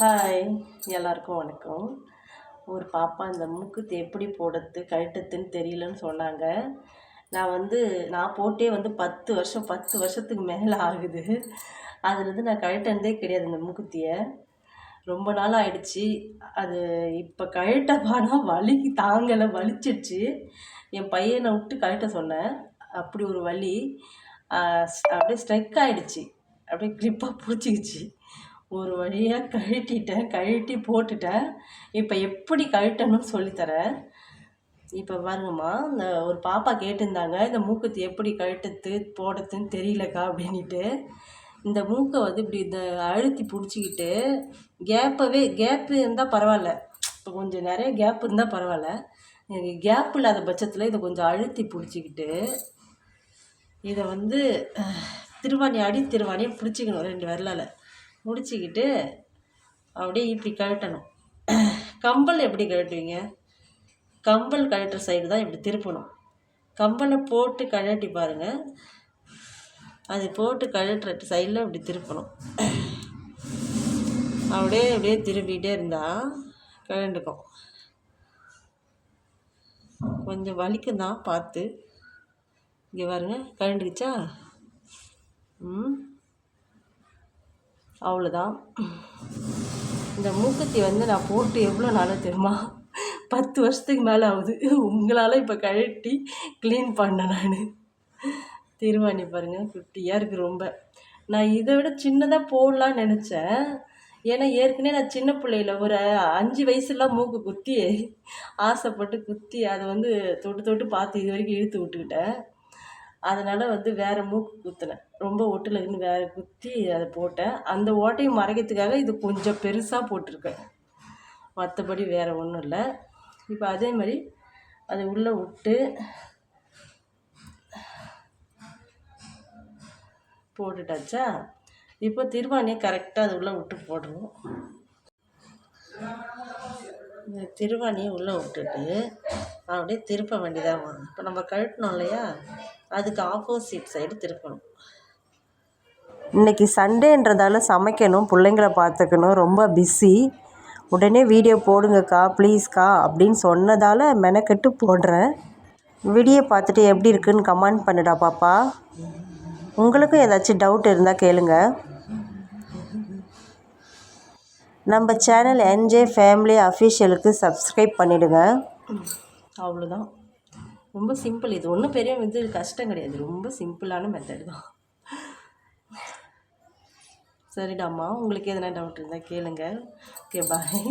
Hi, எல்லாருக்கும் வணக்கம். ஒரு பாப்பா இந்த மூக்குத்தி எப்படி போடுறது கழட்டுறதுன்னு தெரியலன்னு சொன்னாங்க. நான் போட்டே 10 வருஷத்துக்கு மேலே ஆகுது. அதுலேருந்து நான் கழட்டினதே கிடையாது இந்த மூக்குத்தியை. ரொம்ப நாள் ஆயிடுச்சு. அது இப்போ கழட்ட போனால் வலி தாங்கலை, வலிச்சிடுச்சு. என் பையனை விட்டு கழட்ட சொன்னேன். அப்படி ஒரு வலி. அப்படியே ஸ்ட்ரெக் ஆகிடுச்சு, அப்படியே கிரிப்பாக பிடிச்சிக்கிச்சு. ஒரு வழியாக கழட்டி போட்டுட்டேன். இப்போ எப்படி கழட்டணும்னு சொல்லித்தரேன். இப்போ பாருங்கம்மா, இந்த ஒரு பாப்பா கேட்டிருந்தாங்க, இந்த மூக்குத்தி எப்படி கழட்டுறது போடுறதுன்னு தெரியலக்கா அப்படின்ட்டு. இந்த மூக்கை இப்படி இந்த அழுத்தி பிடிச்சிக்கிட்டு கேப்பு இருந்தால் பரவாயில்ல. இப்போ கொஞ்சம் நிறைய கேப் இருந்தால் பரவாயில்ல. எனக்கு கேப் இல்லாத பட்சத்தில் இதை கொஞ்சம் அழுத்தி பிடிச்சிக்கிட்டு இதை திருவாணியை பிடிச்சிக்கணும் 2 விரலால் முடிச்சிக்கிட்டு அப்படியே இப்படி கழட்டணும். கம்பல் எப்படி கழட்டுவீங்க? கம்பல் கழட்டுற சைடு தான் இப்படி திருப்பணும். கம்பலை போட்டு கழட்டி பாருங்கள். அது போட்டு கழட்டுற சைடில் இப்படி திருப்பணும். அப்படியே திரும்பிகிட்டே இருந்தால் கழண்டுக்கும். கொஞ்சம் வலிக்கும் தான், பார்த்து. இங்கே பாருங்க, கழண்டுக்குச்சா? அவ்வளோதான். இந்த மூக்குத்தி நான் போட்டு எவ்வளோ நாளாக தெரியுமா? 10 வருஷத்துக்கு மேலே ஆகுது. உங்களால் இப்போ கழட்டி க்ளீன் பண்ணேன் நான். திருவாணி பாருங்கள், குட்டியாக இருக்குது ரொம்ப. நான் இதை விட சின்னதாக போடலான்னு நினச்சேன். ஏன்னா ஏற்கனவே நான் சின்ன பிள்ளையில் ஒரு 5 வயசுலாம் மூக்கு குத்தி ஆசைப்பட்டு குத்தி அதை தொட்டு பார்த்து இது வரைக்கும் இழுத்து விட்டுக்கிட்டேன். அதனால் வேறு மூக்கு குத்தினேன். ரொம்ப ஒட்டில் இருந்து வேறு குத்தி அதை போட்டேன். அந்த ஓட்டையை மறைக்கிறதுக்காக இது கொஞ்சம் பெருசாக போட்டிருக்கேன். மற்றபடி வேறு ஒன்றும் இல்லை. இப்போ அதே மாதிரி அதை உள்ளே விட்டு போட்டுட்டாச்சா? இப்போ திருவாணியை கரெக்டாக அது உள்ளே விட்டு போடுறோம். இந்த திருவாணியை உள்ளே விட்டுட்டு அப்படியே திருப்ப வேண்டியதாக வரும். இப்போ நம்ம கழட்டணும் இல்லையா, அதுக்கு ஆப்போசிட் சைடு திருப்பணும். இன்றைக்கி சண்டேன்றதால சமைக்கணும், பிள்ளைங்கள பார்த்துக்கணும், ரொம்ப பிஸி. உடனே வீடியோ போடுங்கக்கா ப்ளீஸ்க்கா அப்படின்னு சொன்னதால் மெனக்கெட்டு போடுறேன். வீடியோ பார்த்துட்டு எப்படி இருக்குன்னு கமெண்ட் பண்ணுடா பாப்பா. உங்களுக்கும் ஏதாச்சும் டவுட் இருந்தால் கேளுங்க. நம்ம சேனல் என்ஜே ஃபேமிலி அஃபிஷியலுக்கு சப்ஸ்கிரைப் பண்ணிவிடுங்க. அவ்வளோதான். ரொம்ப சிம்பிள். இது ஒன்றும் பெரிய கஷ்டம் கிடையாது. ரொம்ப சிம்பிளான மெத்தட் தான். சரிடாம்மா, உங்களுக்கு எதனா டவுட் இருந்தால் கேளுங்க. ஓகே, பாய்.